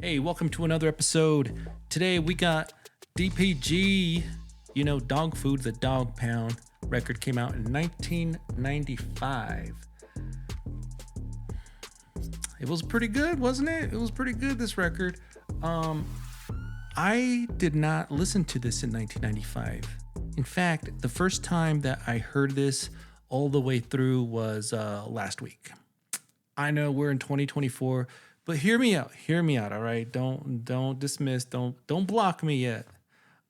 Hey, welcome to another episode. Today we got DPG, Dog Food, the Dog Pound record came out in 1995. It was pretty good, wasn't it? It was pretty good, this record. I did not listen to this in 1995. In fact, the first time that I heard this all the way through was last week. I know we're in 2024, but hear me out. Hear me out, all right? Don't dismiss, don't block me yet.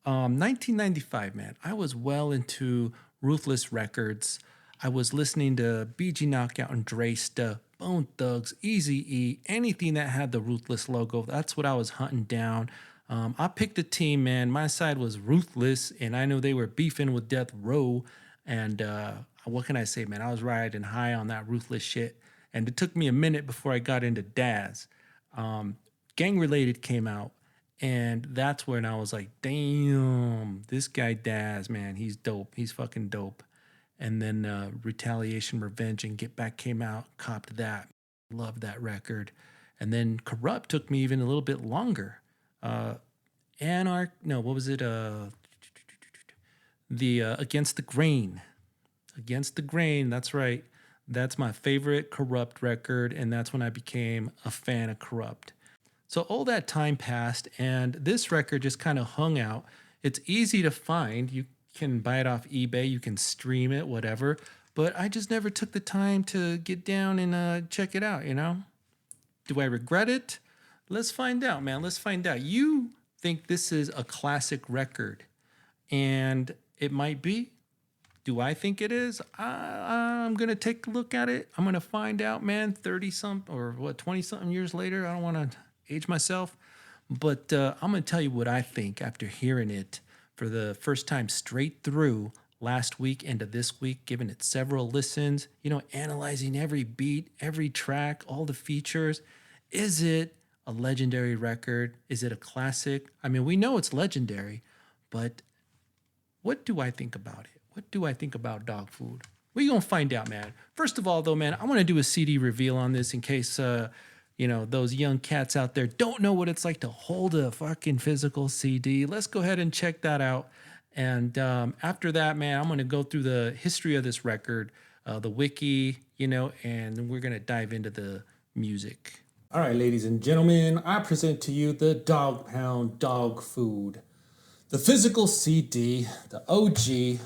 1995, man. I was well into Ruthless Records. I was listening to BG Knockout and Dre stuff, Bone Thugs, Easy E, anything that had the Ruthless logo. That's what I was hunting down. I picked a team, man. My side was Ruthless, and I know they were beefing with Death Row. And what can I say, man? I was riding high on that Ruthless shit. And it took me a minute before I got into Daz. Gang Related came out, and that's when I was like, damn, this guy Daz, man, he's dope. He's fucking dope. And then Retaliation, Revenge, and Get Back came out, copped that. Loved that record. And then Corrupt took me even a little bit longer. What was it? The Against the Grain. Against the Grain, that's right. That's my favorite Corrupt record, and that's when I became a fan of Corrupt. So all that time passed, and this record just kind of hung out. It's easy to find. You can buy it off eBay, you can stream it, whatever. But I just never took the time to get down and check it out, Do I regret it? Let's find out, man. Let's find out. You think this is a classic record, and it might be. Do I think it is? I'm going to take a look at it. I'm going to find out, man, 30-something or 20-something years later. I don't want to age myself. But I'm going to tell you what I think after hearing it for the first time straight through last week into this week, giving it several listens, analyzing every beat, every track, all the features. Is it a legendary record? Is it a classic? I mean, we know it's legendary, but what do I think about it? What do I think about Dog Food? We're going to find out, man. First of all, though, man, I want to do a CD reveal on this in case, those young cats out there don't know what it's like to hold a fucking physical CD. Let's go ahead and check that out. And after that, man, I'm going to go through the history of this record, the wiki, and we're going to dive into the music. All right, ladies and gentlemen, I present to you the Dog Pound Dog Food. The physical CD, the OG.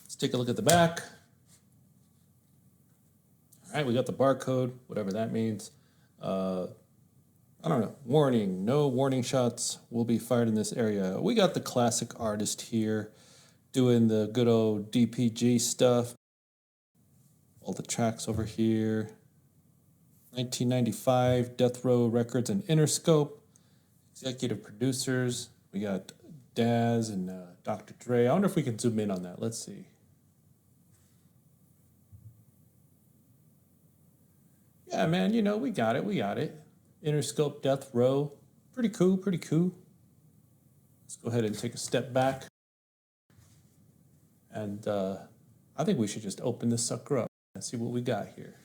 Let's take a look at the back. All right, we got the barcode, whatever that means. I don't know. Warning, no warning shots will be fired in this area. We got the classic artist here doing the good old DPG stuff. All the tracks over here. 1995, Death Row Records and Interscope. Executive producers. We got Daz and Dr. Dre. I wonder if we can zoom in on that. Let's see. Yeah, man, we got it. Interscope, Death Row. Pretty cool. Let's go ahead and take a step back. And I think we should just open this sucker up and see what we got here.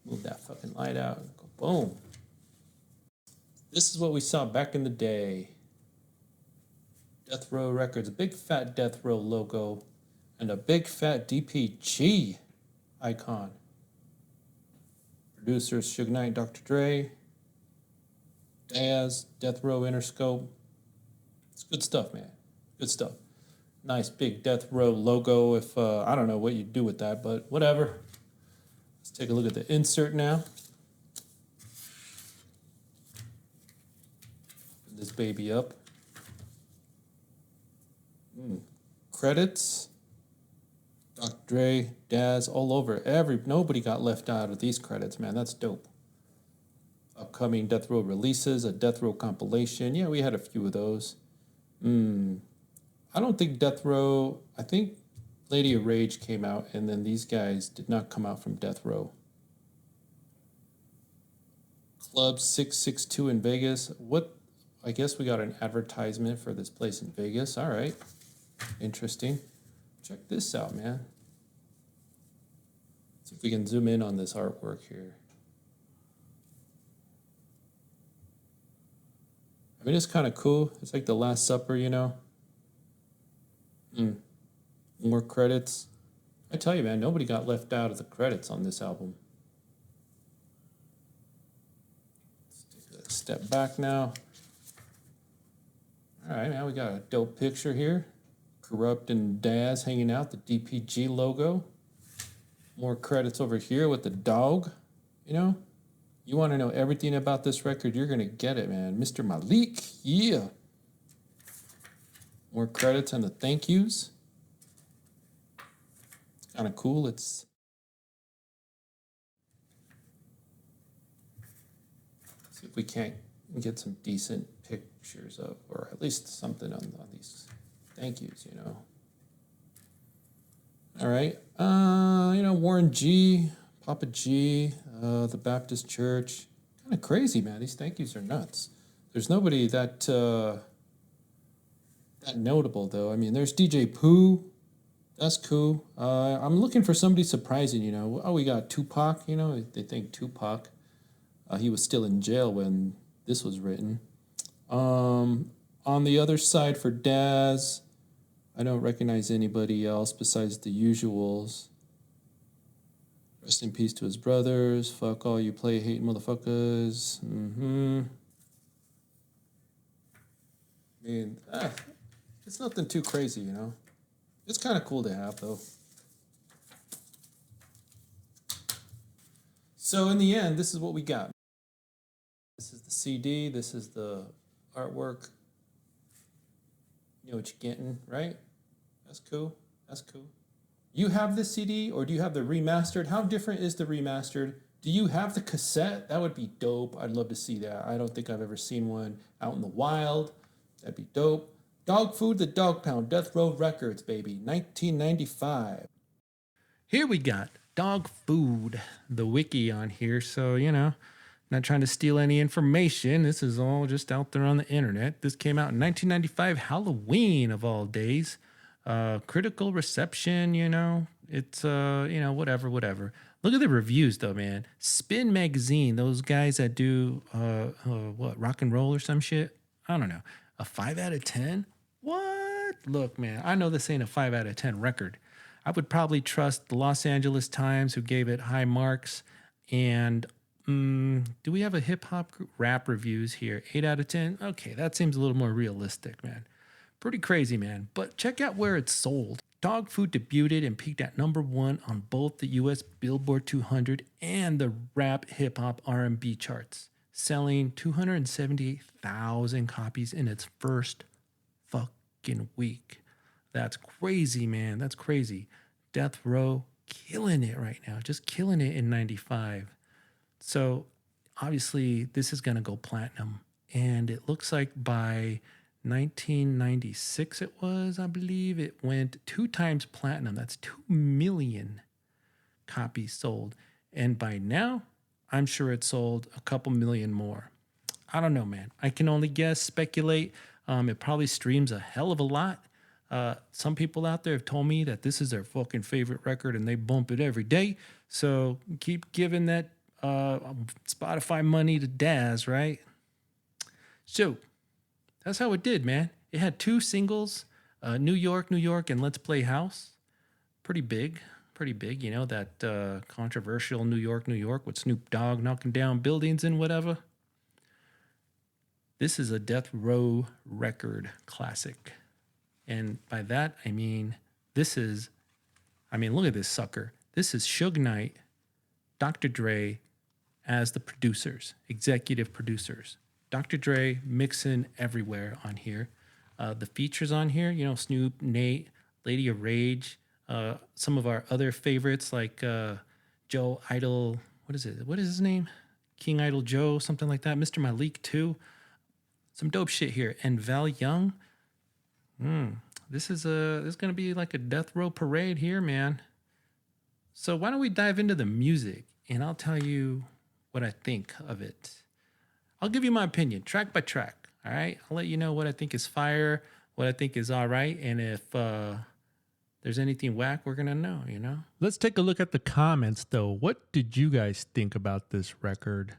Move that fucking light out. Go boom. This is what we saw back in the day. Death Row Records, a big fat Death Row logo, and a big fat DPG icon. Producers Suge Knight, Dr. Dre, Daz, Death Row Interscope. It's good stuff, man. Good stuff. Nice big Death Row logo. If I don't know what you do with that, but whatever. Let's take a look at the insert now. Open this baby up. Credits. Dr. Dre, Daz, all over. Nobody got left out of these credits, man. That's dope. Upcoming Death Row releases, a Death Row compilation. Yeah, we had a few of those. I don't think Death Row, I think Lady of Rage came out, and then these guys did not come out from Death Row. Club 662 in Vegas. I guess we got an advertisement for this place in Vegas. All right. Interesting. Check this out, man. See if we can zoom in on this artwork here. I mean, it's kind of cool. It's like the Last Supper, you know? More credits. I tell you, man, nobody got left out of the credits on this album. Let's take a step back now. All right, now we got a dope picture here. Corrupt and Daz hanging out, the DPG logo. More credits over here with the dog, you know? You want to know everything about this record, you're going to get it, man. Mr. Malik, yeah. More credits and the thank yous. It's kind of cool. Let's see if we can't get some decent pictures of, or at least something on these thank yous, you know. All right. You know, Warren G, Papa G, the Baptist Church. Kind of crazy, man. These thank yous are nuts. There's nobody that notable, though. I mean, there's DJ Pooh. That's cool. I'm looking for somebody surprising, you know. Oh, we got Tupac, you know. They think Tupac. He was still in jail when this was written. On the other side for Daz, I don't recognize anybody else besides the usuals. Rest in peace to his brothers. Fuck all you play hating motherfuckers. I mean, it's nothing too crazy, you know. It's kind of cool to have, though. So in the end, this is what we got. This is the CD. This is the artwork. You know what you're getting, right? That's cool. That's cool. You have the CD, or do you have the remastered? How different is the remastered? Do you have the cassette? That would be dope. I'd love to see that. I don't think I've ever seen one out in the wild. That'd be dope. Dogg Food, the Dog Pound, Death Row Records, baby, 1995. Here we got Dogg Food, the wiki on here. So, you know, not trying to steal any information. This is all just out there on the internet. This came out in 1995, Halloween of all days. Critical reception, you know, it's, you know, whatever. Look at the reviews though, man. Spin Magazine, those guys that do, what, rock and roll or some shit? I don't know. A 5 out of 10? What? Look, man, I know this ain't a 5 out of 10 record. I would probably trust the Los Angeles Times, who gave it high marks. And do we have a hip hop rap reviews here? 8 out of 10? Okay, that seems a little more realistic, man. Pretty crazy, man. But check out where it's sold. Dogg Food debuted and peaked at #1 on both the US Billboard 200 and the rap, hip hop, R&B charts, selling 278,000 copies in its first fucking week. That's crazy, man. That's crazy. Death Row killing it right now. Just killing it in 95. So obviously this is going to go platinum. And it looks like by 1996 it was, I believe, it went 2 times platinum. That's 2 million copies sold. And by now, I'm sure it sold a couple million more. I don't know, man. I can only guess, speculate. It probably streams a hell of a lot. Some people out there have told me that this is their fucking favorite record and they bump it every day. So keep giving that Spotify money to Daz, right? So that's how it did, man. It had 2 singles, New York, and Let's Play House. Pretty big, you know, that controversial New York with Snoop Dogg knocking down buildings and whatever. This is a Death Row record classic. And by that, I mean, look at this sucker. This is Suge Knight, Dr. Dre as the producers, executive producers. Dr. Dre mixing everywhere on here. The features on here, you know, Snoop, Nate, Lady of Rage, some of our other favorites like Joe Idol, what is his name? King Idol Joe, something like that. Mr. Malik too. Some dope shit here. And Val Young. This is gonna be like a Death Row parade here, man. So why don't we dive into the music and I'll tell you what I think of it. I'll give you my opinion, track by track. All right. I'll let you know what I think is fire, what I think is all right, and if there's anything whack, we're gonna know, you know. Let's take a look at the comments though. What did you guys think about this record?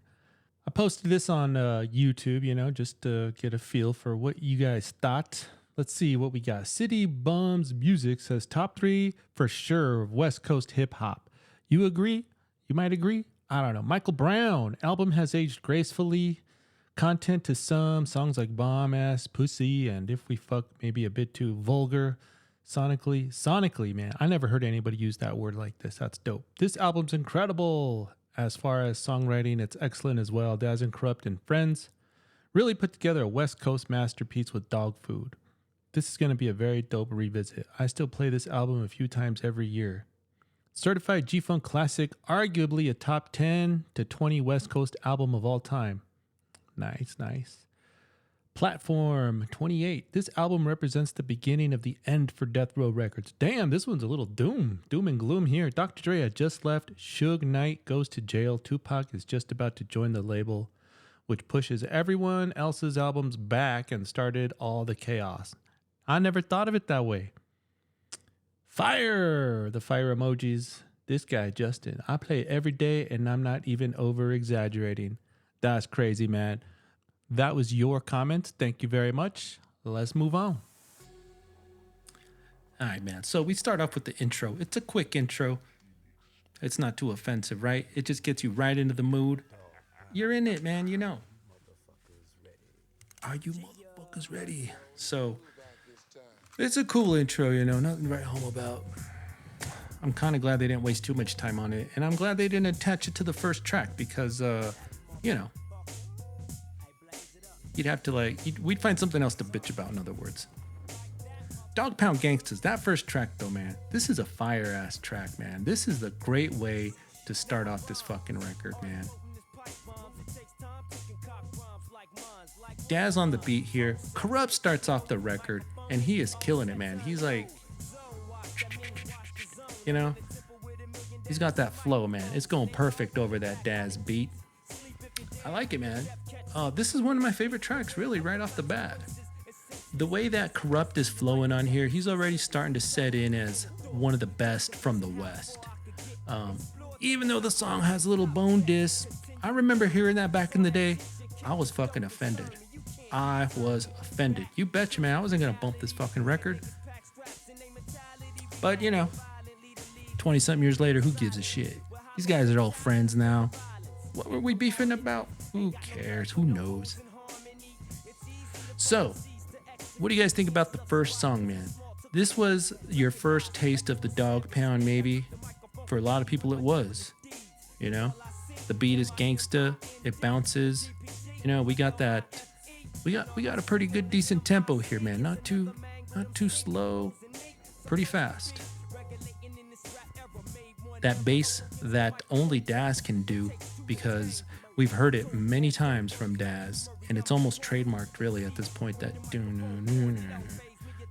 I posted this on YouTube, just to get a feel for what you guys thought. Let's see what we got. City Bums Music says top 3 for sure of West Coast hip hop. You agree? You might agree. I don't know. Michael Brown album has aged gracefully. Content to some songs like Bomb Ass Pussy and If We Fuck maybe a bit too vulgar. Sonically, man. I never heard anybody use that word like this. That's dope. This album's incredible. As far as songwriting, it's excellent as well. Dazz and Corrupt and Friends really put together a West Coast masterpiece with Dogg Food. This is going to be a very dope revisit. I still play this album a few times every year. Certified G-Funk Classic, arguably a top 10 to 20 West Coast album of all time. Nice. Platform 28. This album represents the beginning of the end for Death Row Records. Damn, this one's a little doom and gloom here. Dr. Dre had just left. Suge Knight goes to jail. Tupac is just about to join the label, which pushes everyone else's albums back and started all the chaos. I never thought of it that way. Fire! The fire emojis. This guy, Justin. I play every day and I'm not even over exaggerating. That's crazy, man. That was your comment. Thank you very much. Let's move on. All right, man. So we start off with the intro. It's a quick intro. It's not too offensive, right? It just gets you right into the mood. You're in it, man. You know. Are you motherfuckers ready? So it's a cool intro, nothing to write home about. I'm kind of glad they didn't waste too much time on it. And I'm glad they didn't attach it to the first track because, you'd have to we'd find something else to bitch about, in other words. Dog Pound Gangstas, that first track though, man, this is a fire ass track, man. This is a great way to start off this fucking record, man. Dazz on the beat here. Corrupt starts off the record and he is killing it, man. He's like, he's got that flow, man. It's going perfect over that Dazz beat. I like it, man. This is one of my favorite tracks, really, right off the bat. The way that Corrupt is flowing on here, he's already starting to set in as one of the best from the West. Even though the song has a little bone diss, I remember hearing that back in the day. I was fucking offended. I was offended. You betcha, man. I wasn't going to bump this fucking record. But, 20-something years later, who gives a shit? These guys are all friends now. What were we beefing about? Who cares? Who knows? So, what do you guys think about the first song, man? This was your first taste of the Dog Pound, maybe. For a lot of people, it was. The beat is gangsta. It bounces. We got that. We got a pretty good, decent tempo here, man. Not too slow. Pretty fast. That bass that only Dazz can do, because we've heard it many times from Dazz, and it's almost trademarked really at this point, that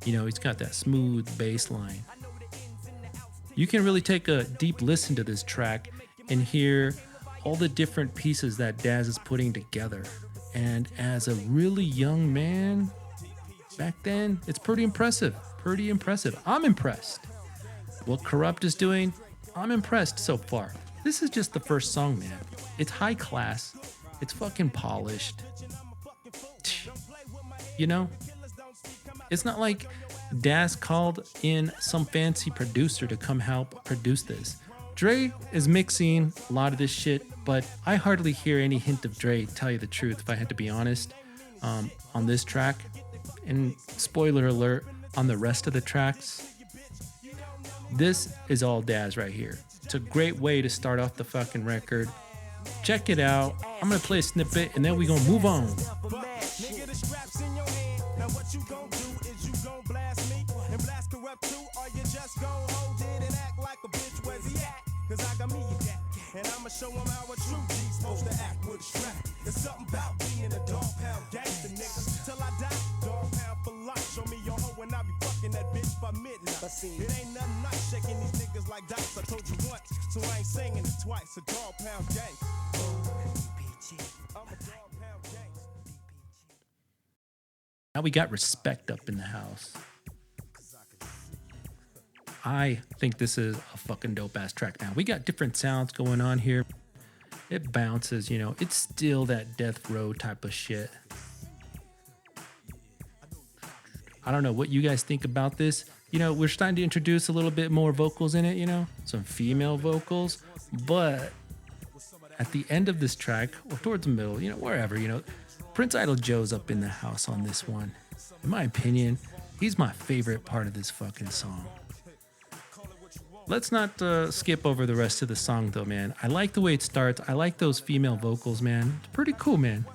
he's got that smooth bass line. You can really take a deep listen to this track and hear all the different pieces that Dazz is putting together. And as a really young man back then, it's pretty impressive. I'm impressed. What Corrupt is doing, I'm impressed so far. This is just the first song, man. It's high class. It's fucking polished. It's not like Dazz called in some fancy producer to come help produce this. Dre is mixing a lot of this shit, but I hardly hear any hint of Dre, tell you the truth, if I had to be honest, on this track. And spoiler alert, on the rest of the tracks, this is all Dazz right here. It's a great way to start off the fucking record. Check it out. I'm gonna play a snippet and then we gonna move on. And I'ma show him how a true G's supposed to act with a strap. There's something about being a dog pound gangster, nigga. Till I die, dog pound for life. Show me your hoe and I be fucking that bitch by midnight. It ain't nothing nice shaking these niggas like dice. I told you once, so I ain't saying it twice. A dog pound gangster. I'm a dog pound gangster. Now we got Respect up in the house. I think this is a fucking dope ass track now. We got different sounds going on here. It bounces, you know. It's still that death row type of shit. I don't know what you guys think about this. You know, we're starting to introduce a little bit more vocals in it, you know, some female vocals. But at the end of this track, or towards the middle, you know, wherever, you know, Prince Idol Joe's up in the house on this one. In my opinion, he's my favorite part of this fucking song. Let's not skip over the rest of the song though, man. I like the way it starts. I like those female vocals, man. It's pretty cool, man.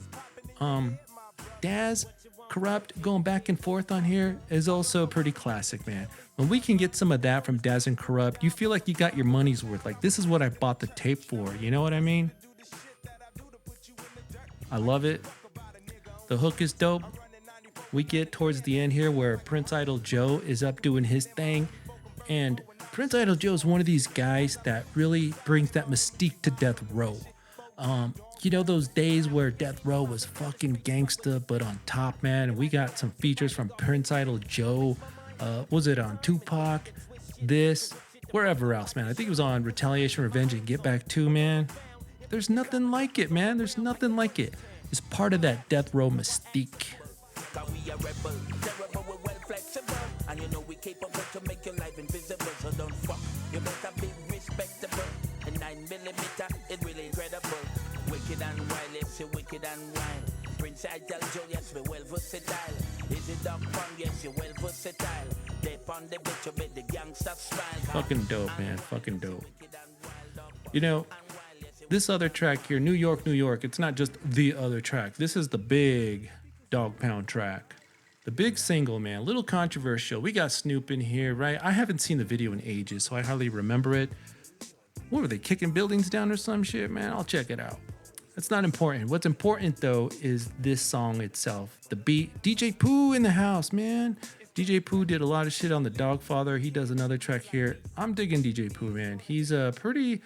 Daz, Corrupt, going back and forth on here is also pretty classic, man. When we can get some of that from Daz and Corrupt, you feel like you got your money's worth. Like, this is what I bought the tape for. You know what I mean? I love it. The hook is dope. We get towards the end here where Prince Idol Joe is up doing his thing. And Prince Idol Joe is one of these guys that really brings that mystique to Death Row. You know those days where Death Row was fucking gangsta, but on top, man. And we got some features from Prince Idol Joe. Was it on Tupac? This, wherever else, man. I think it was on Retaliation, Revenge, and Get Back 2, man. There's nothing like it, man. There's nothing like it. It's part of that Death Row mystique. And you know we capable to make your life invisible, so don't fuck. You better be respectable. And 9mm, it really incredible. Wicked and wild, yes, you're wicked and wild. Prince Idol Joe, yes, we well versatile. Is it Dogg Food? Yes, you're well versatile. They on the bitch, you bet the Gangsta smile. Fucking dope, man. Fucking dope. You know, this other track here, New York, New York, it's not just the other track. This is the big Dog Pound track. The big single, man, a little controversial. We got Snoop in here, right? I haven't seen the video in ages, so I hardly remember it. What were they, kicking buildings down or some shit, man? I'll check it out. That's not important. What's important, though, is this song itself. The beat. DJ Pooh in the house, man. DJ Pooh did a lot of shit on the Dogfather. He does another track here. I'm digging DJ Pooh, man. He's a pretty...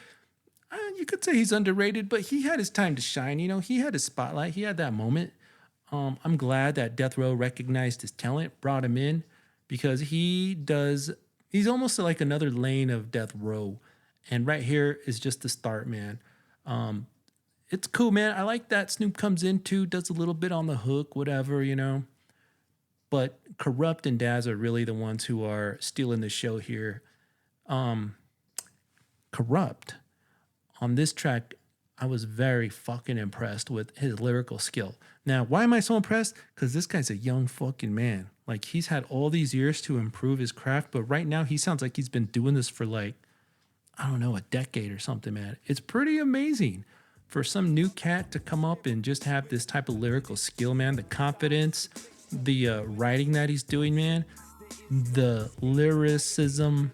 you could say he's underrated, but he had his time to shine. You know, he had his spotlight. He had that moment. I'm glad that Death Row recognized his talent, brought him in, because he's almost like another lane of Death Row. And right here is just the start, man. It's cool, man. I like that Snoop comes in too, does a little bit on the hook, whatever, you know. But Corrupt and Daz are really the ones who are stealing the show here. Corrupt, on this track, I was very fucking impressed with his lyrical skill. Now, why am I so impressed? Because this guy's a young fucking man. Like, he's had all these years to improve his craft, but right now he sounds like he's been doing this for like, I don't know, a decade or something, man. It's pretty amazing for some new cat to come up and just have this type of lyrical skill, man. The confidence, the writing that he's doing, man. The lyricism,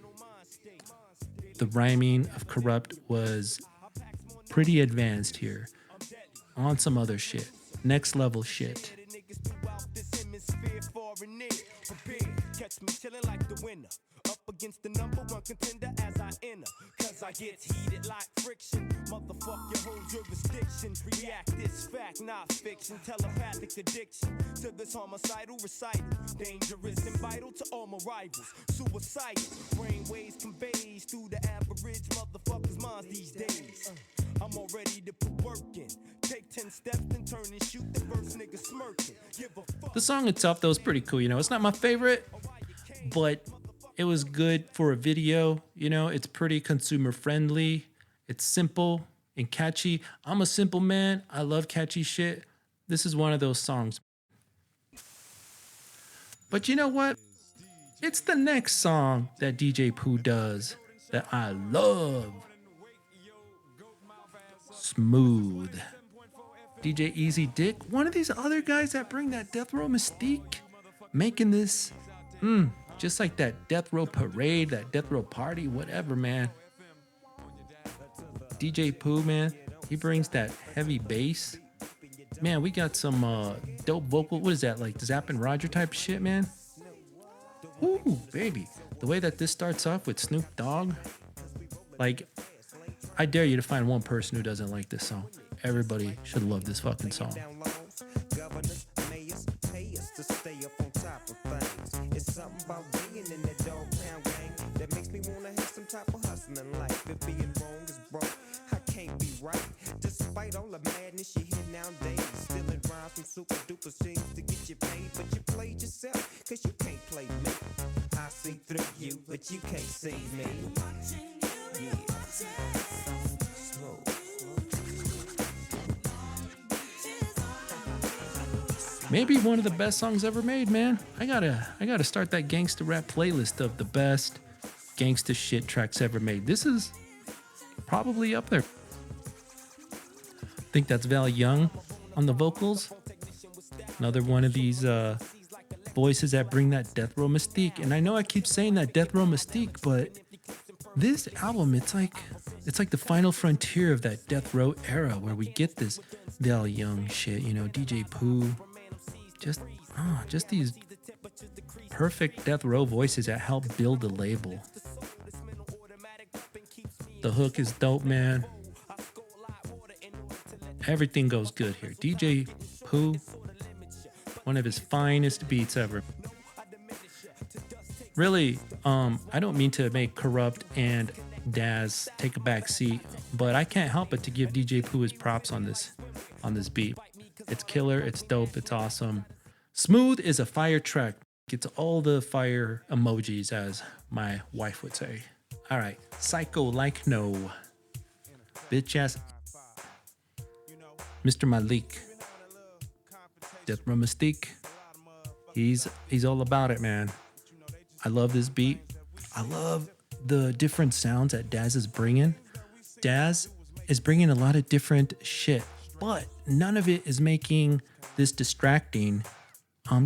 the rhyming of Corrupt was pretty advanced here. On some other shit. Next level shit. Catch me chilling like the winner. Up against the #1 contender as I enter. Cause I get heated like friction. Motherfuck your whole jurisdiction. React this fact, not fiction. Telepathic addiction to this homicidal recital. Dangerous and vital to all my rivals. Suicidal. Brainwaves conveys through the average motherfucker's minds these days. I'm all ready to put work in. Take 10 steps and turn and shoot the first nigga smirking. Give a fuck. The song itself, though, is pretty cool. You know, it's not my favorite, but it was good for a video. You know, it's pretty consumer friendly. It's simple and catchy. I'm a simple man. I love catchy shit. This is one of those songs. But you know what? It's the next song that DJ Pooh does that I love. Smooth. DJ Easy Dick, one of these other guys that bring that Death Row mystique, making this just like that Death Row parade, that Death Row party, whatever, man. DJ Pooh, man, he brings that heavy bass. Man, we got some dope vocal. What is that, like Zapp and Roger type shit, man? Ooh, baby. The way that this starts off with Snoop Dogg, like, I dare you to find one person who doesn't like this song. Everybody should love this fucking song. Governors, mayors, pay us to stay up on top of things. It's something about being in that Dog Pound gang that makes me wanna have some type of hustling life. If being wrong is broke, I can't be right. Just all the madness you hear nowadays. Stealing rhymes from super duper scenes to get you paid, but you played yourself, cause you can't play me. I see through you, but you can't see me. Yeah. Maybe one of the best songs ever made, man. I gotta start that gangsta rap playlist of the best gangsta shit tracks ever made. This is probably up there. I think that's Val Young on the vocals. Another one of these voices that bring that death row mystique. And I know I keep saying that death row mystique, but this album, it's like the final frontier of that death row era where we get this Val Young shit, you know, DJ Pooh. Just these perfect death row voices that help build the label. The hook is dope, man. Everything goes good here. DJ Pooh, one of his finest beats ever. Really, I don't mean to make Corrupt and Dazz take a back seat, but I can't help but to give DJ Pooh his props on this beat. It's killer, it's dope, it's awesome. Smooth is a fire track. Gets all the fire emojis, as my wife would say. All right, Psycho Like No. Bitch ass. Mr. Malik. Death Row Mystique. He's all about it, man. I love this beat. I love the different sounds that Dazz is bringing. Dazz is bringing a lot of different shit, but none of it is making this distracting.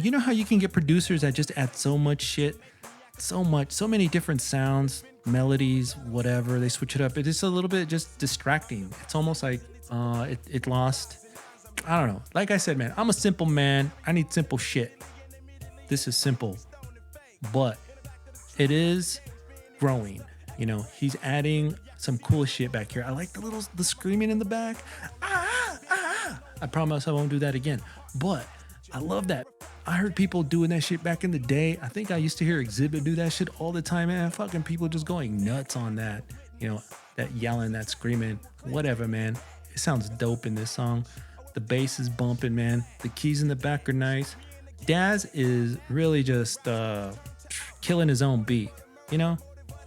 You know how you can get producers that just add so much shit, so many different sounds, melodies, whatever. They switch it up. It is a little bit just distracting. It's almost like it lost. I don't know. Like I said, man, I'm a simple man. I need simple shit. This is simple, but it is growing. You know, he's adding some cool shit back here. I like the screaming in the back. I promise I won't do that again. But I love that. I heard people doing that shit back in the day. I think I used to hear Exhibit do that shit all the time, man. Fucking people just going nuts on that. You know, that yelling, that screaming, whatever, man. It sounds dope in this song. The bass is bumping, man. The keys in the back are nice. Dazz is really just killing his own beat. You know,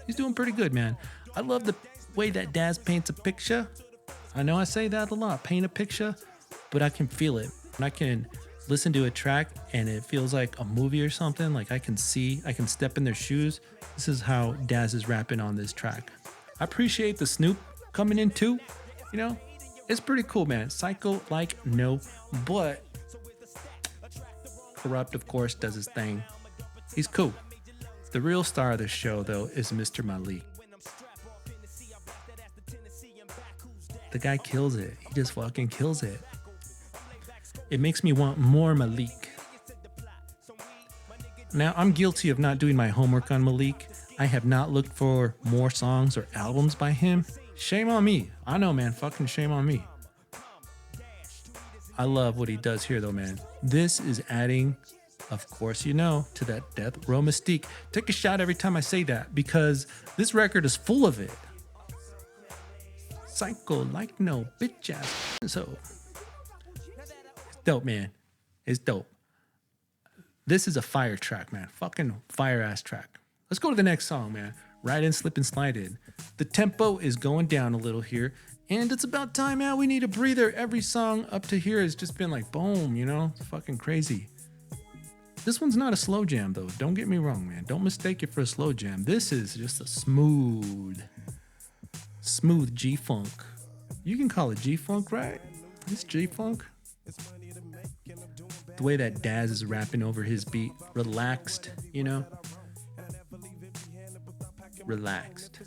he's doing pretty good, man. I love the way that Dazz paints a picture. I know I say that a lot, paint a picture, but I can feel it. And I can listen to a track and it feels like a movie or something. Like I can step in their shoes. This is how Dazz is rapping on this track. I appreciate the Snoop coming in too. You know, it's pretty cool, man. Psycho Like No, but Corrupt, of course, does his thing. He's cool. The real star of the show, though, is Mr. Malik. The guy kills it. He just fucking kills it. It makes me want more Malik. Now, I'm guilty of not doing my homework on Malik. I have not looked for more songs or albums by him. Shame on me. I know, man. Fucking shame on me. I love what he does here, though, man. This is adding, of course, you know, to that death row mystique. Take a shot every time I say that because this record is full of it. Psycho Like No, bitch ass. So, it's dope, man. It's dope. This is a fire track, man. Fucking fire ass track. Let's go to the next song, man. Ride In, Slip and Slide In. The tempo is going down a little here, and it's about time out. We need a breather. Every song up to here has just been like, boom, you know? It's fucking crazy. This one's not a slow jam, though. Don't get me wrong, man. Don't mistake it for a slow jam. This is just a smooth G-Funk. You can call it G-Funk, right? It's G-Funk. The way that Dazz is rapping over his beat. Relaxed, you know? Relaxed.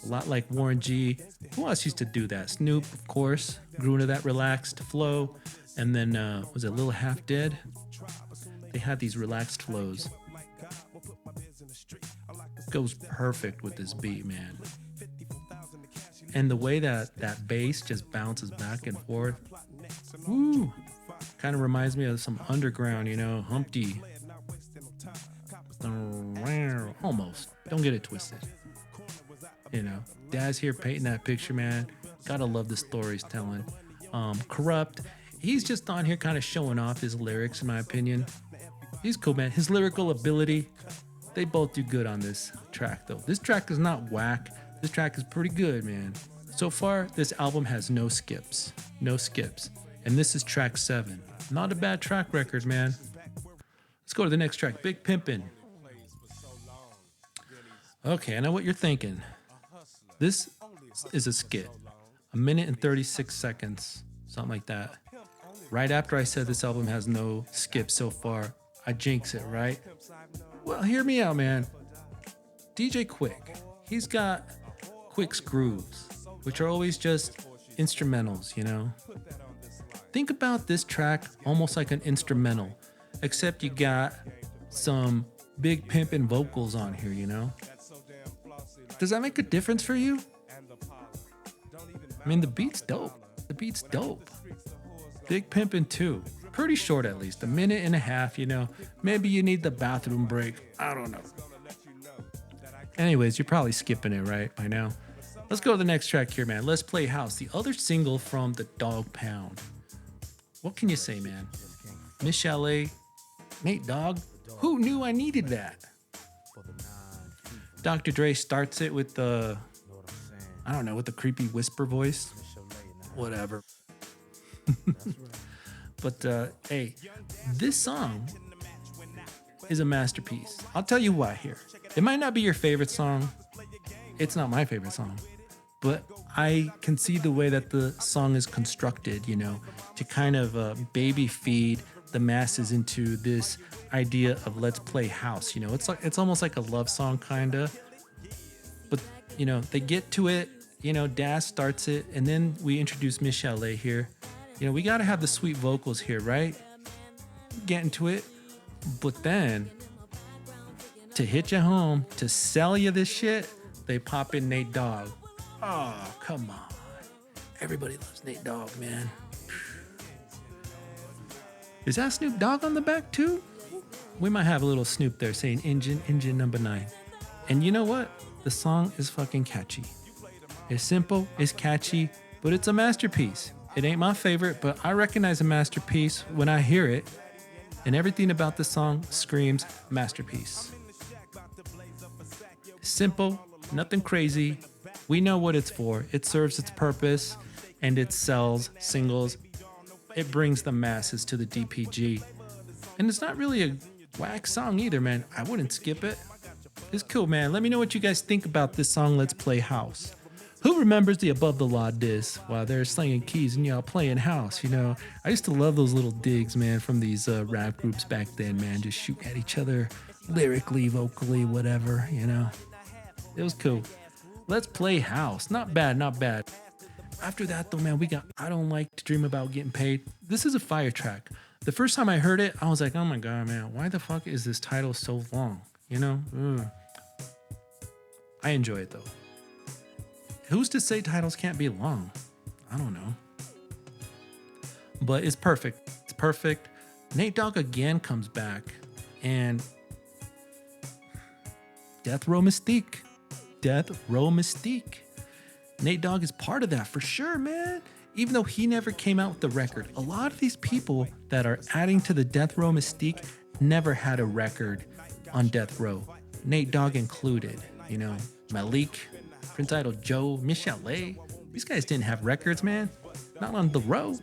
A lot like Warren G. Who else used to do that? Snoop, of course, grew into that relaxed flow. And then, was it Lil Half Dead? They had these relaxed flows. Goes perfect with this beat, man. And the way that bass just bounces back and forth. Woo! Kind of reminds me of some underground, you know, Humpty. Almost. Don't get it twisted. You know, Dazz here painting that picture, man. Gotta love the stories telling. Corrupt. He's just on here kind of showing off his lyrics, in my opinion. He's cool, man. His lyrical ability, they both do good on this track, though. This track is not whack. This track is pretty good, man. So far, this album has no skips. No skips. And this is track 7. Not a bad track record, man. Let's go to the next track, Big Pimpin'. Okay, I know what you're thinking. This is a skit. 1 minute and 36 seconds, something like that. Right after I said this album has no skips so far, I jinx it, right? Well, hear me out, man. DJ Quick, he's got Quick's grooves, which are always just instrumentals, you know? Think about this track almost like an instrumental, except you got some Big Pimpin' vocals on here, you know? Does that make a difference for you? I mean, the beat's dope. The beat's dope. Big Pimpin' 2. Pretty short, at least. 1.5 minutes, you know? Maybe you need the bathroom break. I don't know. Anyways, you're probably skipping it, right, by now? Let's go to the next track here, man. Let's Play House, the other single from the Dogg Pound. What can you say, man? Miss Chalet, Nate Dogg. Who knew I needed that? Dr. Dre starts it with the, I don't know, with the creepy whisper voice. Whatever. But hey, this song is a masterpiece. I'll tell you why here. It might not be your favorite song. It's not my favorite song. But I can see the way that the song is constructed, you know, to kind of baby feed the masses into this idea of let's play house. You know, it's almost like a love song kinda. But you know, they get to it. You know, Daz starts it, and then we introduce Miss Chalet here. You know, we gotta have the sweet vocals here, right? Get into it, but then to hit you home, to sell you this shit, they pop in Nate Dogg. Oh, come on. Everybody loves Nate Dogg, man. Is that Snoop Dogg on the back too? We might have a little Snoop there saying engine number 9. And you know what? The song is fucking catchy. It's simple, it's catchy, but it's a masterpiece. It ain't my favorite, but I recognize a masterpiece when I hear it. And everything about the song screams masterpiece. Simple, nothing crazy. We know what it's for. It serves its purpose, and it sells singles. It brings the masses to the DPG. And it's not really a whack song either, man. I wouldn't skip it. It's cool, man. Let me know what you guys think about this song, Let's Play House. Who remembers the Above the Law diss while they're slinging keys and y'all playing house, you know? I used to love those little digs, man, from these rap groups back then, man. Just shooting at each other lyrically, vocally, whatever, you know? It was cool. Let's Play House. Not bad, not bad. After that, though, man, we got I Don't Like to Dream About Getting Paid. This is a fire track. The first time I heard it, I was like, oh my God, man, why the fuck is this title so long? You know? Ugh. I enjoy it, though. Who's to say titles can't be long? I don't know. But it's perfect. It's perfect. Nate Dogg again comes back. And Death Row Mystique. Death Row Mystique. Nate Dogg is part of that for sure, man. Even though he never came out with the record. A lot of these people that are adding to the Death Row Mystique never had a record on Death Row. Nate Dogg included. You know, Malik, Prince Idol Joe, Miss Chalet. These guys didn't have records, man. Not on the road.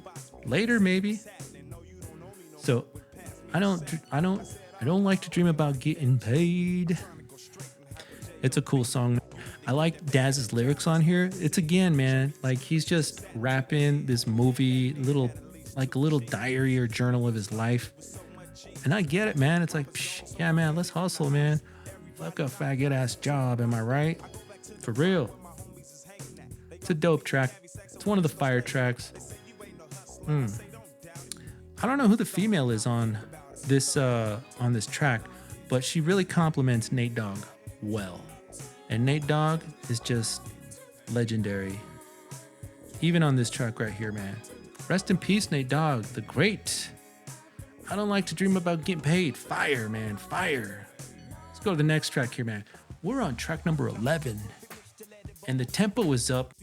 Later, maybe. So, I don't like to dream about getting paid. It's a cool song. I like Daz's lyrics on here. It's again, man, like he's just rapping this movie, like a little diary or journal of his life. And I get it, man. It's like, psh, yeah, man, let's hustle, man. Fuck a faggot ass job, am I right? For real. It's a dope track. It's one of the fire tracks. I don't know who the female is on this track, but she really compliments Nate Dogg well. And Nate Dogg is just legendary. Even on this track right here, man. Rest in peace, Nate Dogg, the great. I Don't Like to Dream About Getting Paid. Fire, man, fire. Let's go to the next track here, man. We're on track number 11. And the tempo is up.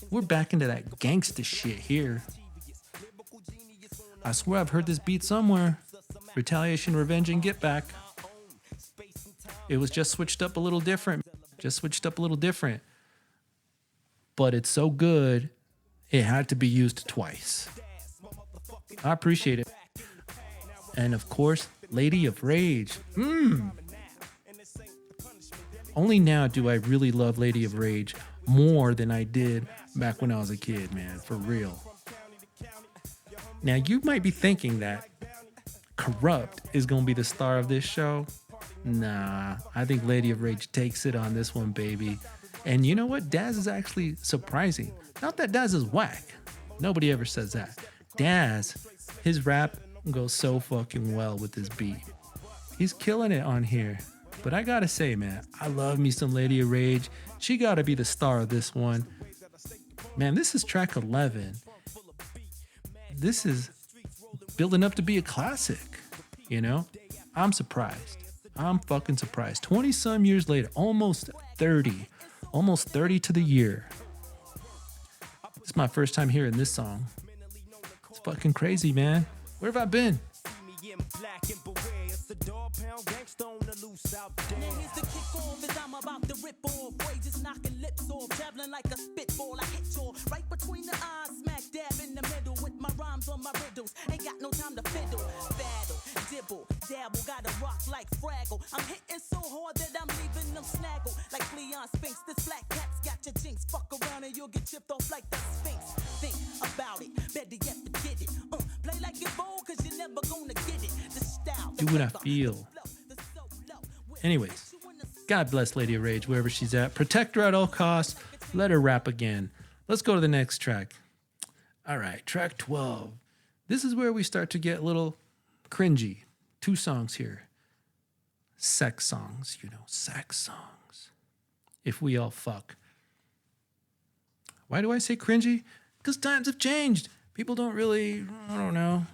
We're back into that gangsta shit here. I swear I've heard this beat somewhere. Retaliation, Revenge, and Get Back. It was just switched up a little different. But it's so good, it had to be used twice. I appreciate it. And of course, Lady of Rage. Only now do I really love Lady of Rage more than I did back when I was a kid, man, for real. Now, you might be thinking that Corrupt is going to be the star of this show. Nah, I think Lady of Rage takes it on this one, baby. And you know what? Daz is actually surprising. Not that Daz is whack. Nobody ever says that. Daz, his rap goes so fucking well with this beat. He's killing it on here. But I gotta say, man, I love me some Lady of Rage. She gotta be the star of this one. Man, this is track 11. This is building up to be a classic, you know? I'm surprised. I'm fucking surprised. 20 some years later, almost 30 to the year. It's my first time hearing this song. It's fucking crazy, man. Where have I been? Now here's the kick off as I'm about to rip off. Wages knocking lips off, traveling like a spitball. I hit you right between the eyes, smack dab in the middle with my rhymes on my riddles. Ain't got no time to fiddle, battle, dibble, dabble, gotta rock like Fraggle. I'm hitting so hard that I'm leaving them snaggle like Leon Spinks. This black cat's got your jinx. Fuck around and you'll get chipped off like the Sphinx. Think about it, better yet forget it. Play like you're bold, cause you're never gonna get it. The style, Do what I feel. Anyways, God bless Lady of Rage wherever she's at. Protect her at all costs. Let her rap again. Let's go to the next track. All right, track 12. This is where we start to get a little cringy. 2 songs here. Sex songs, sex songs. If We All Fuck. Why do I say cringy? Because times have changed. People don't really, I don't know.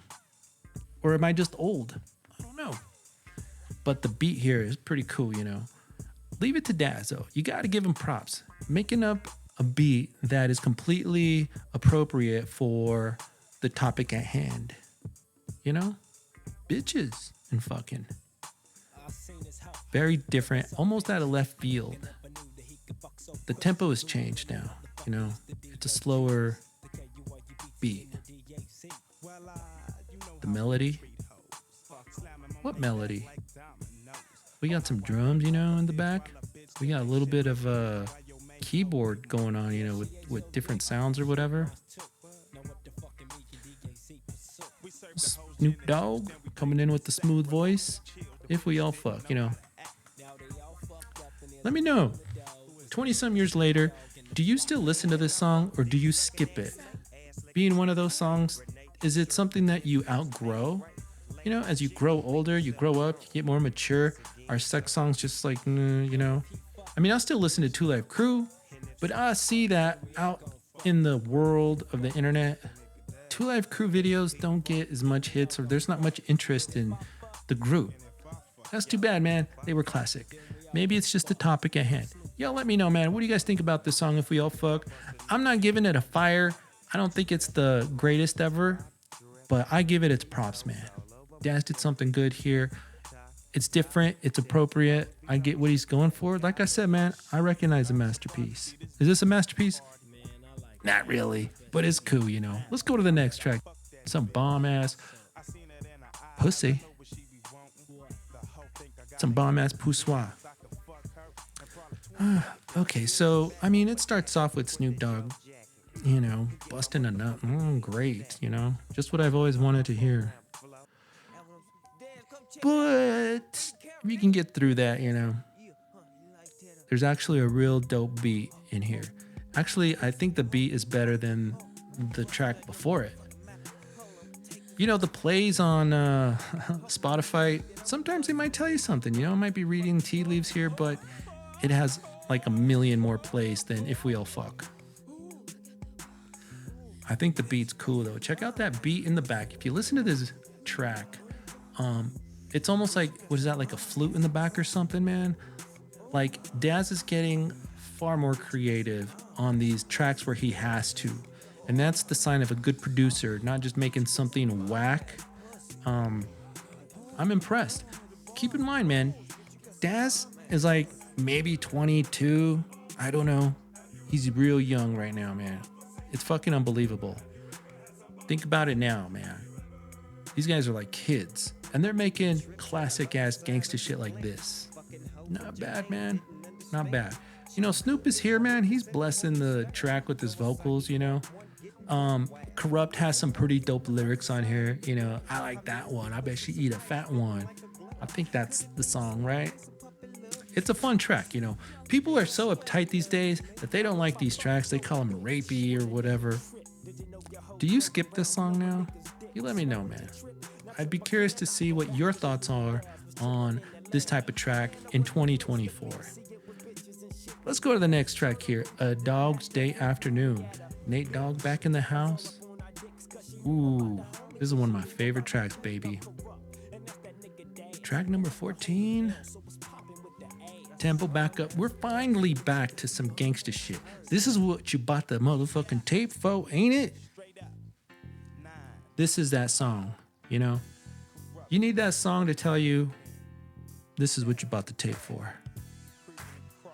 Or am I just old? I don't know. But the beat here is pretty cool, Leave it to Daz, though. You got to give him props. Making up a beat that is completely appropriate for the topic at hand. Bitches and fucking. Very different, almost out of left field. The tempo has changed now, It's a slower beat. The melody. What melody? We got some drums, in the back. We got a little bit of a keyboard going on, with different sounds or whatever. Snoop Dogg coming in with the smooth voice. If We All Fuck, Let me know. 20 some years later, do you still listen to this song or do you skip it? Being one of those songs, is it something that you outgrow? As you grow older, you grow up, you get more mature. Are sex songs just like, I mean, I still listen to 2 Live Crew, but I see that out in the world of the internet, 2 Live Crew videos don't get as much hits or there's not much interest in the group. That's too bad, man. They were classic. Maybe it's just the topic at hand. Y'all let me know, man. What do you guys think about this song, If We All Fuck? I'm not giving it a fire. I don't think it's the greatest ever, but I give it its props, man. Daz did something good here. It's different. It's appropriate. I get what he's going for. Like I said, man, I recognize a masterpiece. Is this a masterpiece? Not really, but it's cool, Let's go to the next track. Some bomb-ass pussy. Some bomb-ass poussoir. Okay, so, it starts off with Snoop Dogg, busting a nut. Great, just what I've always wanted to hear. But you can get through that, There's actually a real dope beat in here. Actually, I think the beat is better than the track before it. The plays on Spotify, sometimes they might tell you something, I might be reading tea leaves here, but it has like a million more plays than If We All Fuck. I think the beat's cool, though. Check out that beat in the back. If you listen to this track, it's almost like, what is that, like a flute in the back or something, man? Like, Daz is getting far more creative on these tracks where he has to. And that's the sign of a good producer, not just making something whack. I'm impressed. Keep in mind, man, Daz is like maybe 22. I don't know. He's real young right now, man. It's fucking unbelievable. Think about it now, man. These guys are like kids, and they're making classic ass gangsta shit like this. Not bad, man. Not bad. You know, Snoop is here, man. He's blessing the track with his vocals, you know. Corrupt has some pretty dope lyrics on here. You know, I like that one. I bet she eat a fat one. I think that's the song, right? It's a fun track, you know. People are so uptight these days that they don't like these tracks. They call them rapey or whatever. Do you skip this song now? You let me know, man. I'd be curious to see what your thoughts are on this type of track in 2024. Let's go to the next track here. Doggz Day Afternoon. Nate Dogg back in the house. Ooh, this is one of my favorite tracks, baby. Track number 14. Tempo back up. We're finally back to some gangsta shit. This is what you bought the motherfucking tape for, ain't it? This is that song, you know? You need that song to tell you this is what you bought the tape for.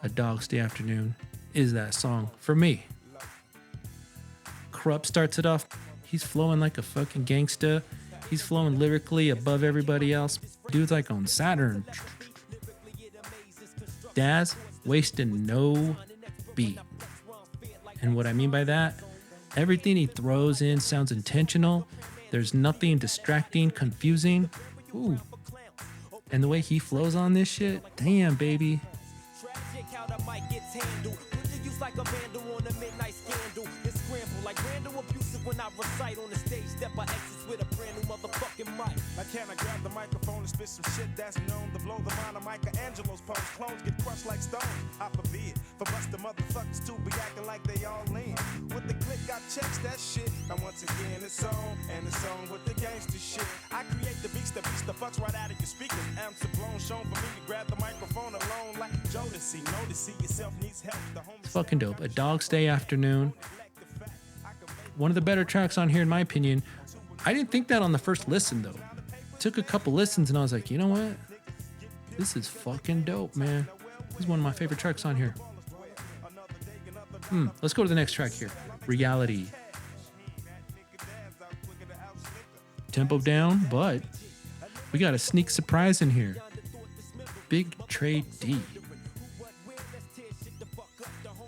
A Doggz Day Afternoon is that song for me. Corrupt starts it off. He's flowing like a fucking gangsta. He's flowing lyrically above everybody else. Dude's like on Saturn. Daz wasting no beat. And what I mean by that, everything he throws in sounds intentional. There's nothing distracting, confusing. Ooh. And the way he flows on this shit, damn, baby. Tragic how the mic gets handled. Use like a vandal on a midnight scandal. It's scramble like Randall abusive when I recite on the stage. Step I exits with a brand new motherfucking mic. Now can I grab the microphone and spit some shit that's known to blow the mind of Michelangelo's pose? Clones get crushed like stones. I forbid for buster motherfuckers to be acting like they all in. With the click, I checks that shit. Now once again, it's on and it's on with the gangster shit. I create the beats, the fucks right out of your speakers. Amps are blown, shown for me to grab the microphone alone like Jodeci. Know to see yourself needs help. The homies Fucking dope. A Doggz Day Afternoon. One of the better tracks on here, in my opinion. I didn't think that on the first listen, though. Took a couple listens and I was like, you know what? This is fucking dope, man. This is one of my favorite tracks on here. Let's go to the next track here. Reality. Tempo down, but we got a sneak surprise in here. Big Tray D.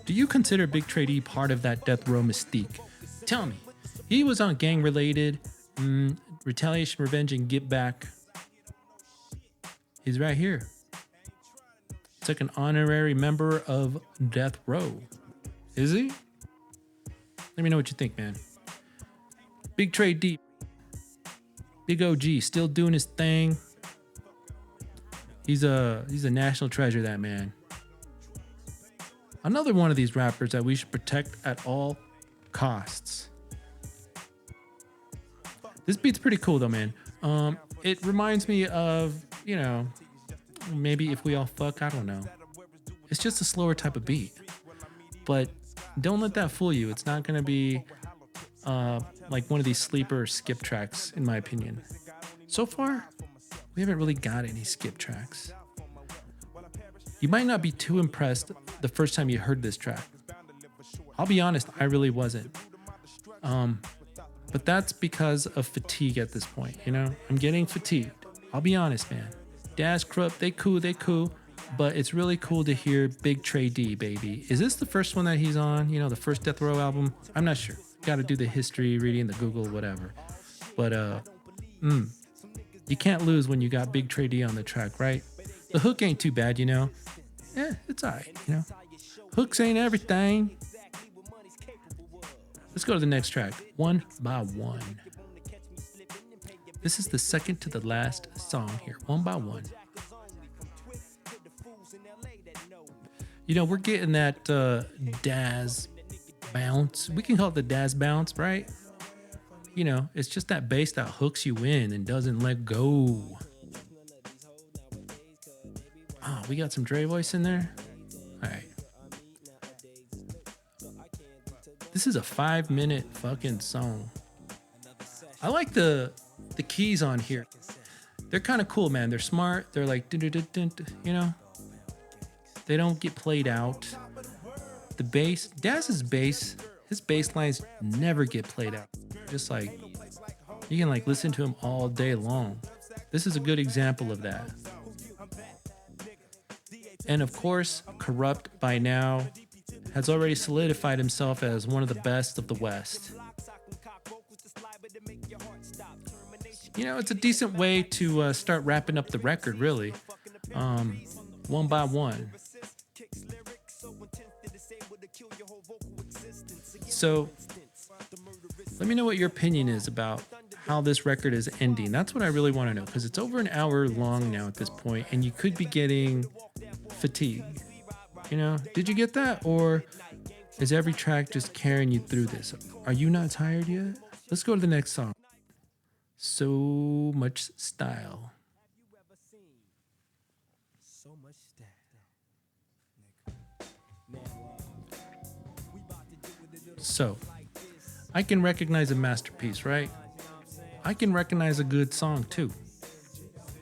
Do you consider Big Tray D part of that death row mystique? Tell me. He was on gang related, retaliation, revenge, and get back. He's right here. It's like an honorary member of death row. Is he? Let me know what you think, man. Big Tray D. Big OG, still doing his thing. He's a national treasure, that man. Another one of these rappers that we should protect at all costs. This beat's pretty cool though, man. It reminds me of, you know, maybe If We All Fuck, I don't know. It's just a slower type of beat. But don't let that fool you. It's not gonna be like one of these sleeper skip tracks, in my opinion. So far, we haven't really got any skip tracks. You might not be too impressed the first time you heard this track. I'll be honest, I really wasn't. But that's because of fatigue at this point, you know? I'm getting fatigued. I'll be honest, man. Daz, Corrupt, they cool, but it's really cool to hear Big Tray D, baby. Is this the first one that he's on? You know, the first Death Row album? I'm not sure. Got to do the history, reading the Google, whatever. But, you can't lose when you got Big Tray D on the track, right? The hook ain't too bad, you know? Yeah, it's alright, you know? Hooks ain't everything. Let's go to the next track, One by One. This is the second to the last song here, One by One. You know, we're getting that Daz bounce. We can call it the Daz bounce, right? You know, it's just that bass that hooks you in and doesn't let go. Oh, we got some Dre voice in there. All right. This is a 5-minute fucking song. I like the keys on here. They're kind of cool, man. They're smart. They're like, you know, they don't get played out. The bass, Dazz's bass, his bass lines never get played out. Just like, you can like listen to him all day long. This is a good example of that. And of course, Corrupt by now has already solidified himself as one of the best of the West. You know, it's a decent way to start wrapping up the record, really, one by one. So, let me know what your opinion is about how this record is ending. That's what I really want to know, because it's over an hour long now at this point, and you could be getting fatigue. You know, did you get that? Or is every track just carrying you through this? Are you not tired yet? Let's go to the next song. So Much Style. So, I can recognize a masterpiece, right? I can recognize a good song too.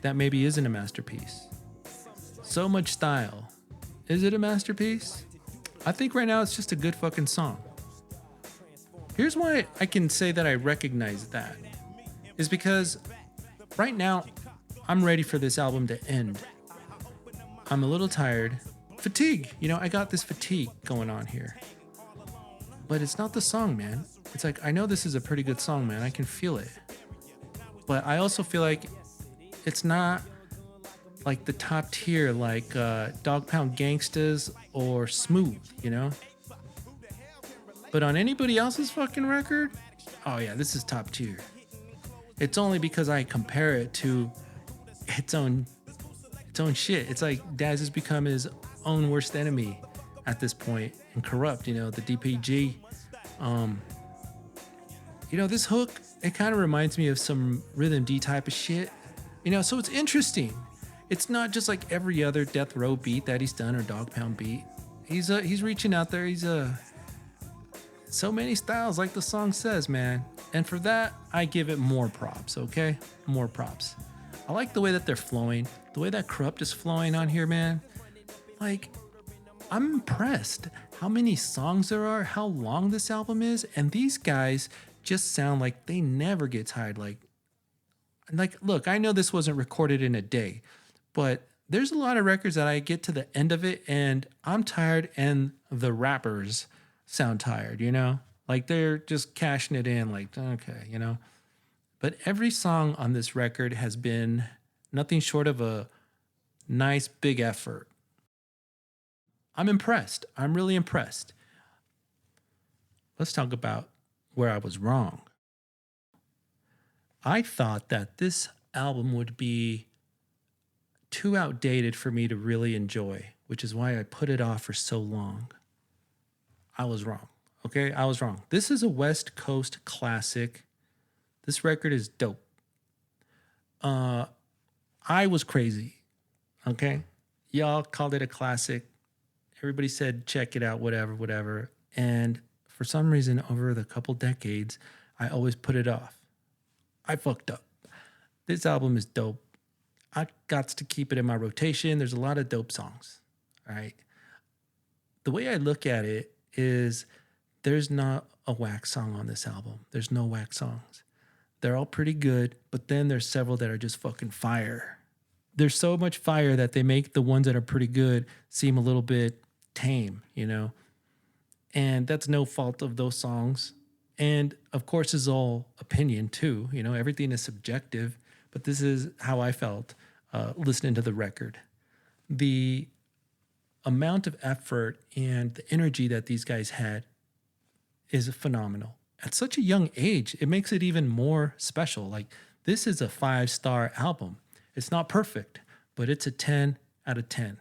That maybe isn't a masterpiece. So Much Style. Is it a masterpiece? I think right now it's just a good fucking song. Here's why I can say that I recognize that. Is because right now I'm ready for this album to end. I'm a little tired. Fatigue. You know, I got this fatigue going on here. But it's not the song, man. It's like, I know this is a pretty good song, man. I can feel it. But I also feel like it's not like the top tier, like Dogg Pound Gangstas or Smooth, you know? But on anybody else's fucking record, oh yeah, this is top tier. It's only because I compare it to its own shit. It's like Dazz has become his own worst enemy at this point, and Corrupt, you know, the DPG. You know, this hook, it kind of reminds me of some Rhythm D type of shit. You know, so it's interesting. It's not just like every other Death Row beat that he's done or Dogg Pound beat. He's reaching out there. He's so many styles, like the song says, man. And for that, I give it more props, okay? More props. I like the way that they're flowing. The way that Corrupt is flowing on here, man. Like, I'm impressed how many songs there are, how long this album is, and these guys just sound like they never get tired. Like, look, I know this wasn't recorded in a day, but there's a lot of records that I get to the end of it and I'm tired and the rappers sound tired, you know? Like they're just cashing it in, like, okay, you know? But every song on this record has been nothing short of a nice big effort. I'm impressed. I'm really impressed. Let's talk about where I was wrong. I thought that this album would be too outdated for me to really enjoy, which is why I put it off for so long. I was wrong. Okay, I was wrong. This is a West Coast classic. This record is dope. I was crazy. Okay, y'all called it a classic. Everybody said, check it out, whatever. And for some reason, over the couple decades, I always put it off. I fucked up. This album is dope. I got to keep it in my rotation. There's a lot of dope songs. All right. The way I look at it is there's not a whack song on this album. There's no whack songs. They're all pretty good, but then there's several that are just fucking fire. There's so much fire that they make the ones that are pretty good seem a little bit tame, you know? And that's no fault of those songs. And of course, it's all opinion too. You know, everything is subjective, but this is how I felt listening to the record. The amount of effort and the energy that these guys had is phenomenal. At such a young age, it makes it even more special. Like, this is a 5-star album. It's not perfect, but it's a 10 out of 10.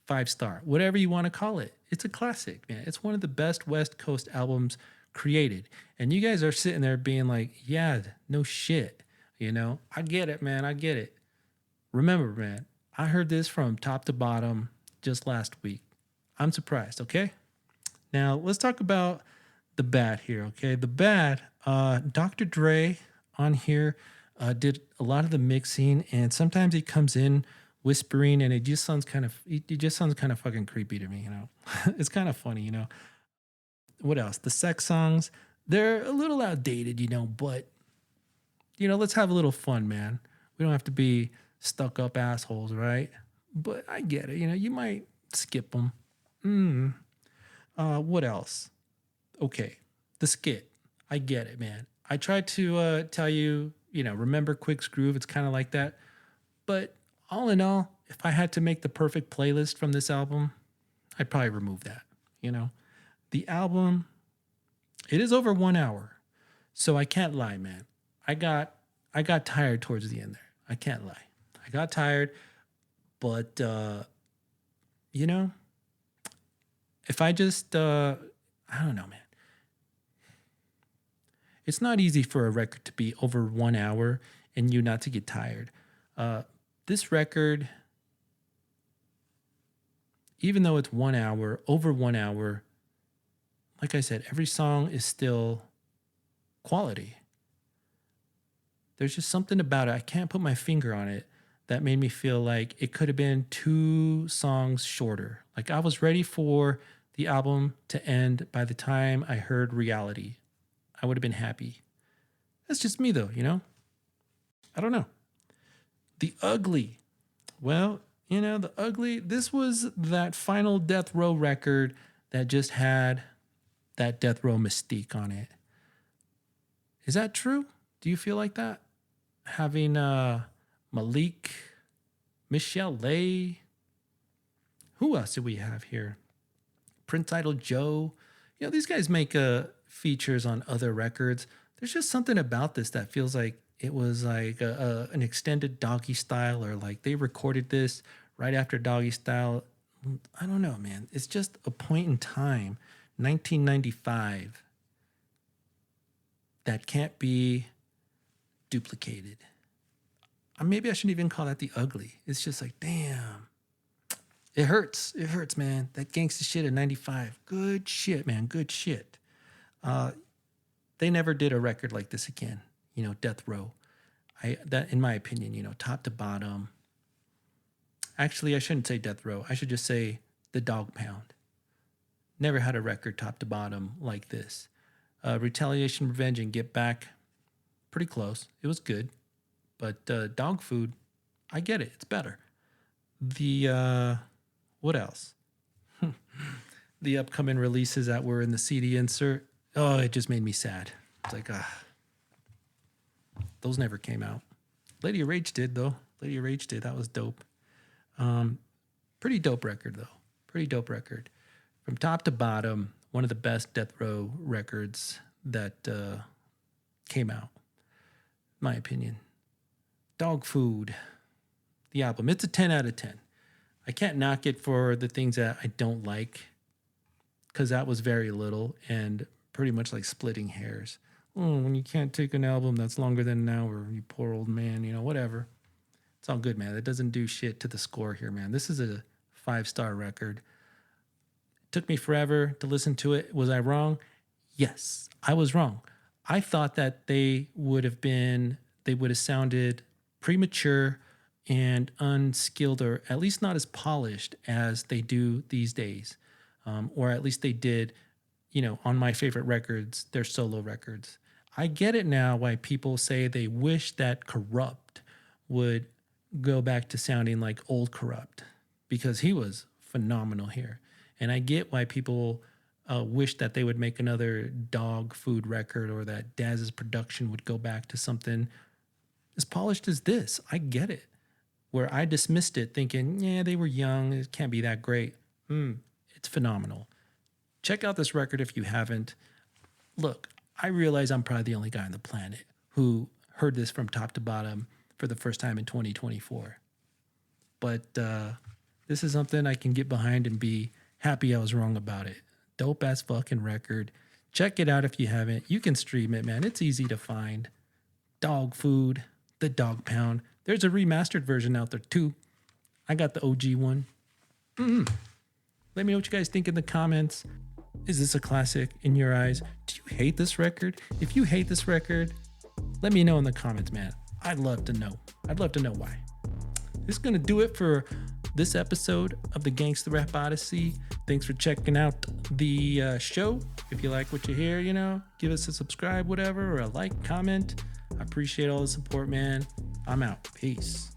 5-star, whatever you want to call it. It's a classic, man. It's one of the best West Coast albums created. And you guys are sitting there being like, yeah, no shit. You know, I get it, man. I get it. Remember, man, I heard this from top to bottom just last week. I'm surprised, okay? Now, let's talk about the bad here, okay? The bad, Dr. Dre on here did a lot of the mixing, and sometimes he comes in whispering, and it just sounds kind of, it just sounds kind of fucking creepy to me, you know? It's kind of funny, you know? What else? The sex songs, they're a little outdated, you know, but, you know, let's have a little fun, man. We don't have to be stuck up assholes, right? But I get it, you know, you might skip them. What else? Okay, the skit. I get it, man. I tried to tell you, you know, remember Quick's Groove. It's kind of like that. But all in all, if I had to make the perfect playlist from this album, I'd probably remove that. You know, the album, it is over 1 hour, so I can't lie, man. I got tired towards the end there. I can't lie. I got tired, but you know, if I just I don't know, man. It's not easy for a record to be over 1 hour and you not to get tired. This record, even though it's 1 hour, over 1 hour, like I said, every song is still quality. There's just something about it. I can't put my finger on it that made me feel like it could have been 2 songs shorter. Like I was ready for the album to end by the time I heard Reality. I would have been happy. That's just me though, you know? I don't know. The Ugly. Well, you know, The Ugly, this was that final Death Row record that just had that Death Row mystique on it. Is that true? Do you feel like that? Having Malik, Michelle Lay. Who else do we have here? Prince Idol Joe. You know, these guys make features on other records. There's just something about this that feels like it was like an extended Doggy Style, or like they recorded this right after Doggy Style. I don't know, man. It's just a point in time, 1995, that can't be duplicated. Maybe I shouldn't even call that The Ugly. It's just like, damn. It hurts. It hurts, man. That gangsta shit in 95. Good shit, man. Good shit. They never did a record like this again. You know, Death Row. That, in my opinion, you know, top to bottom. Actually, I shouldn't say Death Row. I should just say the Dog Pound. Never had a record top to bottom like this. Retaliation, Revenge, and Get Back. Pretty close. It was good. But Dog Food, I get it. It's better. The, what else? The upcoming releases that were in the CD insert. Oh, it just made me sad. It's like, those never came out. Lady of Rage did, though. Lady of Rage did. That was dope. Pretty dope record, though. Pretty dope record. From top to bottom, one of the best Death Row records that came out, in my opinion. Dog Food, the album. It's a 10 out of 10. I can't knock it for the things that I don't like, because that was very little and pretty much like splitting hairs. Oh, when you can't take an album that's longer than an hour, you poor old man, you know, whatever. It's all good, man. That doesn't do shit to the score here, man. This is a 5-star record. It took me forever to listen to it. Was I wrong? Yes, I was wrong. I thought that they would have sounded premature and unskilled, or at least not as polished as they do these days. Or at least they did, you know, on my favorite records, their solo records. I get it now why people say they wish that Corrupt would go back to sounding like old Corrupt, because he was phenomenal here. And I get why people wish that they would make another Dog Food record, or that Daz's production would go back to something as polished as this. I get it. Where I dismissed it thinking, yeah, they were young, it can't be that great. It's phenomenal. Check out this record if you haven't. Look, I realize I'm probably the only guy on the planet who heard this from top to bottom for the first time in 2024. But this is something I can get behind and be happy I was wrong about it. Dope ass fucking record. Check it out if you haven't. You can stream it, man. It's easy to find. Dog Food, the Dog Pound. There's a remastered version out there too. I got the OG one. Let me know what you guys think in the comments. Is this a classic in your eyes? Do you hate this record? If you hate this record, let me know in the comments, man. I'd love to know. I'd love to know why. This is going to do it for this episode of the Gangsta Rap Odyssey. Thanks for checking out the show. If you like what you hear, give us a subscribe, whatever, or a like, comment. I appreciate all the support, man. I'm out. Peace.